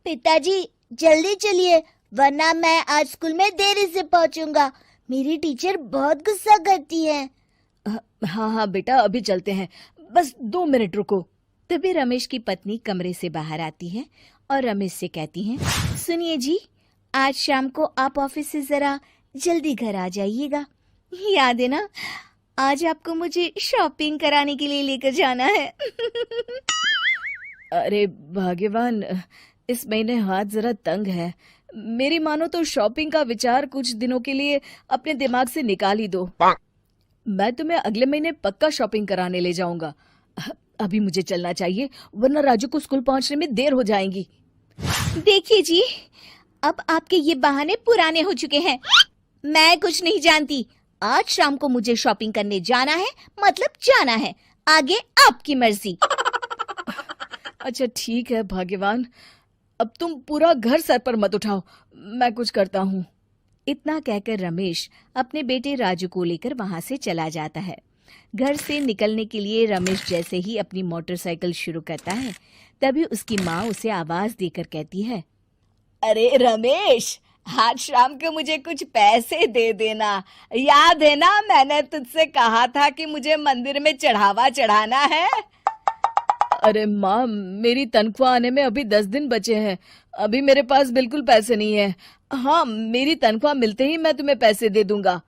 पिताजी जल्दी चलिए, वरना मैं आज स्कूल में देरी से पहुंचूंगा। मेरी टीचर बहुत गुस्सा करती है। हाँ हाँ बेटा, अभी चलते हैं, बस 2 मिनट रुको। तभी रमेश की पत्नी कमरे से बाहर आती है और रमेश से कहती है, सुनिए जी, आज शाम को आप ऑफिस से जरा जल्दी घर आ जाइएगा। याद है ना, आज आपको मुझे शॉपिंग कराने के लिए लेकर जाना है। अरे भाग्यवान, इस महीने हाथ जरा तंग है। मेरी मानो तो शॉपिंग का विचार कुछ दिनों के लिए अपने दिमाग से निकाल ही दो। मैं तुम्हें अगले महीने पक्का शॉपिंग कराने ले जाऊंगा। अभी मुझे चलना चाहिए, वरना राजू को स्कूल पहुंचने में देर हो जाएगी। देखिए जी, अब आपके ये बहाने पुराने हो चुके हैं। मैं कुछ नहीं जानती। आज शाम को मुझे शॉपिंग करने जाना है, मतलब जाना है। आगे आपकी मर्जी। अच्छा ठीक है भाग्यवान, अब तुम पूरा घर सर पर मत उठाओ, मैं कुछ करता हूँ। इतना कहकर रमेश अपने बेटे राजू को लेकर वहां से चला जाता है। घर से निकलने के लिए रमेश जैसे ही अपनी मोटरसाइकिल शुरू करता है, तभी उसकी माँ उसे आवाज देकर कहती है, अरे रमेश, आज शाम को मुझे कुछ पैसे दे देना। याद है ना, मैंने तुझसे कहा था कि मुझे मंदिर में चढ़ावा चढ़ाना है। अरे माँ, मेरी तनख्वाह आने में अभी 10 दिन बचे हैं। अभी मेरे पास बिल्कुल पैसे नहीं है। हाँ, मेरी तनख्वाह मिलते ही मैं तुम्हें पैसे दे दूंगा।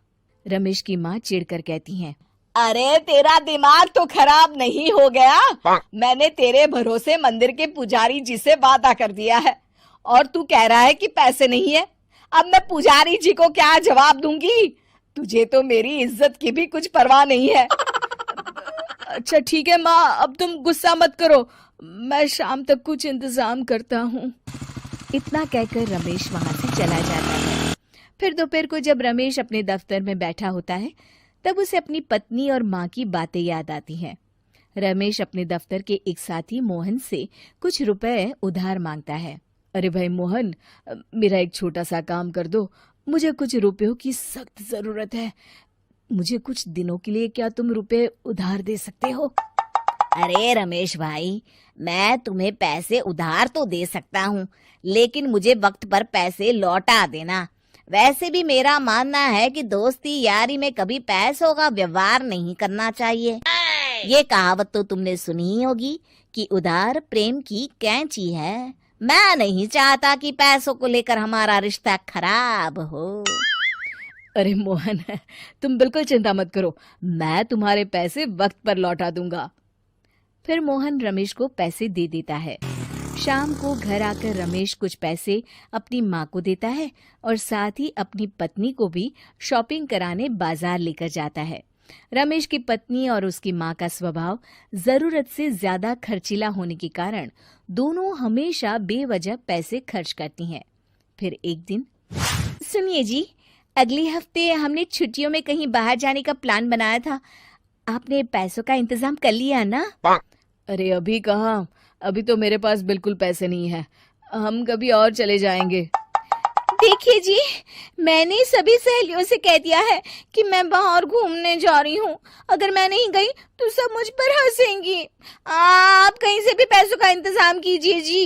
रमेश की माँ चिढ़कर कहती हैं, अरे तेरा दिमाग तो खराब नहीं हो गया? मैंने तेरे भरोसे मंदिर के पुजारी जी से वादा कर दिया है और तू कह रहा है कि पैसे नहीं है। अब मैं पुजारी जी को क्या जवाब दूंगी? तुझे तो मेरी इज्जत की भी कुछ परवाह नहीं है। अच्छा ठीक है माँ, अब तुम गुस्सा मत करो, मैं शाम तक कुछ इंतजाम करता हूँ। इतना कहकर रमेश वहां से चला जाता है। फिर दोपहर को जब रमेश अपने दफ्तर में बैठा होता है, तब उसे अपनी पत्नी और माँ की बातें याद आती हैं। रमेश अपने दफ्तर के एक साथी मोहन से कुछ रुपए उधार मांगता है। अरे भाई मोहन, मेरा एक छोटा सा काम कर दो, मुझे कुछ रुपयों की सख्त जरूरत है। मुझे कुछ दिनों के लिए क्या तुम रुपए उधार दे सकते हो? अरे रमेश भाई, मैं तुम्हें पैसे उधार तो दे सकता हूँ, लेकिन मुझे वक्त पर पैसे लौटा देना। वैसे भी मेरा मानना है कि दोस्ती यारी में कभी पैसों का व्यवहार नहीं करना चाहिए। ये कहावत तो तुमने सुनी ही होगी कि उधार प्रेम की कैंची है। मैं नहीं चाहता कि पैसों को लेकर हमारा रिश्ता खराब हो। अरे मोहन, तुम बिल्कुल चिंता मत करो, मैं तुम्हारे पैसे वक्त पर लौटा दूंगा। फिर मोहन रमेश को पैसे दे देता है। शाम को घर आकर रमेश कुछ पैसे अपनी माँ को देता है और साथ ही अपनी पत्नी को भी शॉपिंग कराने बाजार लेकर जाता है। रमेश की पत्नी और उसकी माँ का स्वभाव जरूरत से ज्यादा खर्चीला होने के कारण दोनों हमेशा बेवजह पैसे खर्च करती हैं। फिर एक दिन, सुनिए जी, अगले हफ्ते हमने छुट्टियों में कहीं बाहर जाने का प्लान बनाया था। आपने पैसों का इंतजाम कर लिया ना? अरे अभी कहाँ, अभी तो मेरे पास बिल्कुल पैसे नहीं है। हम कभी और चले जाएंगे। देखिए जी, मैंने सभी सहेलियों से कह दिया है कि मैं बाहर घूमने जा रही हूँ। अगर मैं नहीं गई तो सब मुझ पर हंसेंगी। आप कहीं से भी पैसों का इंतजाम कीजिए जी।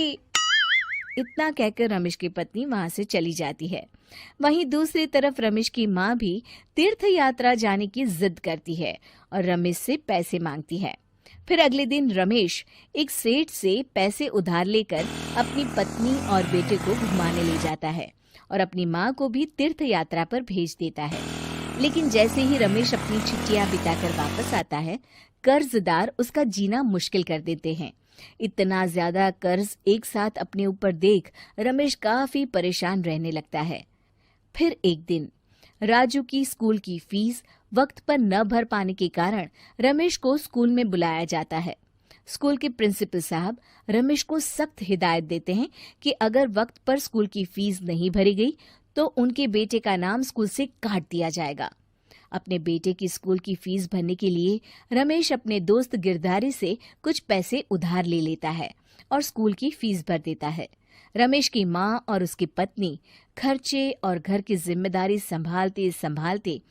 इतना कहकर रमेश की पत्नी वहां से चली जाती है। वहीं दूसरी तरफ रमेश की माँ भी तीर्थ यात्रा जाने की जिद करती है और रमेश से पैसे मांगती है। फिर अगले दिन रमेश एक सेठ से पैसे उधार लेकर अपनी पत्नी और बेटे को घुमाने ले जाता है और अपनी माँ को भी तीर्थ यात्रा पर भेज देता है। लेकिन जैसे ही रमेश अपनी छुट्टियां बिताकर वापस आता है, कर्जदार उसका जीना मुश्किल कर देते हैं। इतना ज्यादा कर्ज एक साथ अपने ऊपर देख रमेश काफी परेशान रहने लगता है। फिर एक दिन राजू की स्कूल की फीस वक्त पर न भर पाने के कारण रमेश को स्कूल में बुलाया जाता है। स्कूल के प्रिंसिपल साहब रमेश को सख्त हिदायत देते हैं कि अगर वक्त पर स्कूल की फीस नहीं भरी गई तो उनके बेटे का नाम स्कूल से काट दिया जाएगा। अपने बेटे की स्कूल की फीस भरने के लिए रमेश अपने दोस्त गिरधारी से कुछ पैसे उधार ले लेता है और स्कूल की फीस भर देता है। रमेश की माँ और उसकी पत्नी खर्चे और घर की जिम्मेदारी संभालते संभालते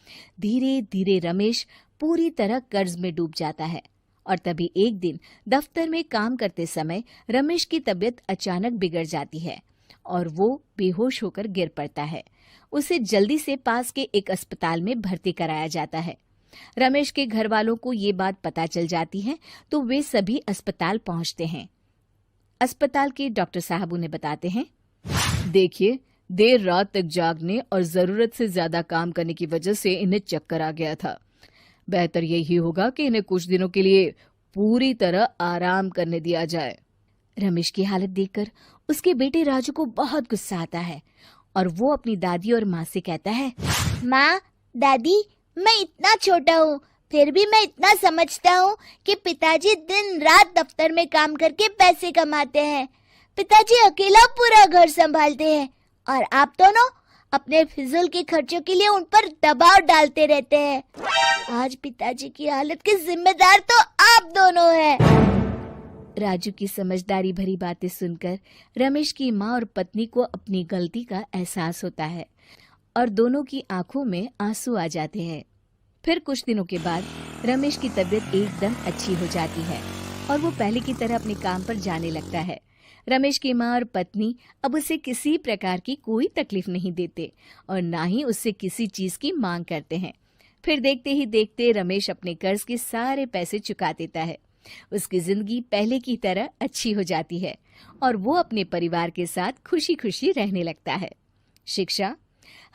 धीरे धीरे रमेश पूरी तरह कर्ज में डूब जाता है। और तभी एक दिन दफ्तर में काम करते समय रमेश की तबीयत अचानक बिगड़ जाती है और वो बेहोश होकर गिर पड़ता है। उसे जल्दी से पास के एक अस्पताल में भर्ती कराया जाता है। रमेश के घर वालों को ये बात पता चल जाती है तो वे सभी अस्पताल पहुंचते हैं। अस्पताल के डॉक्टर साहब उन्हें बताते हैं, देखिए, देर रात तक जागने और जरूरत से ज्यादा काम करने की वजह से इन्हें चक्कर आ गया था। बेहतर यही होगा कि इन्हें कुछ दिनों के लिए पूरी तरह आराम करने दिया जाए। रमेश की हालत देखकर उसके बेटे राजू को बहुत गुस्सा आता है और वो अपनी दादी और माँ से कहता है, माँ, दादी, मैं इतना छोटा हूँ, फिर भी मैं इतना समझता हूँ कि पिताजी दिन रात दफ्तर में काम करके पैसे कमाते हैं। पिताजी अकेला पूरा घर संभालते हैं और आप दोनों अपने फिजूल के खर्चों के लिए उन पर दबाव डालते रहते हैं। आज पिताजी की हालत के जिम्मेदार तो आप दोनों हैं। राजू की समझदारी भरी बातें सुनकर रमेश की माँ और पत्नी को अपनी गलती का एहसास होता है और दोनों की आंखों में आंसू आ जाते हैं। फिर कुछ दिनों के बाद रमेश की तबीयत एकदम अच्छी हो जाती है और वो पहले की तरह अपने काम पर जाने लगता है। रमेश की माँ और पत्नी अब उसे किसी प्रकार की कोई तकलीफ नहीं देते और ना ही उससे किसी चीज की मांग करते हैं। फिर देखते ही देखते रमेश अपने कर्ज के सारे पैसे चुका देता है। उसकी जिंदगी पहले की तरह अच्छी हो जाती है और वो अपने परिवार के साथ खुशी खुशी रहने लगता है। शिक्षा,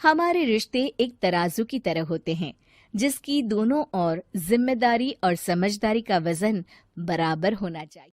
हमारे रिश्ते एक तराजू की तरह होते हैं जिसकी दोनों ओर जिम्मेदारी और समझदारी का वजन बराबर होना चाहिए।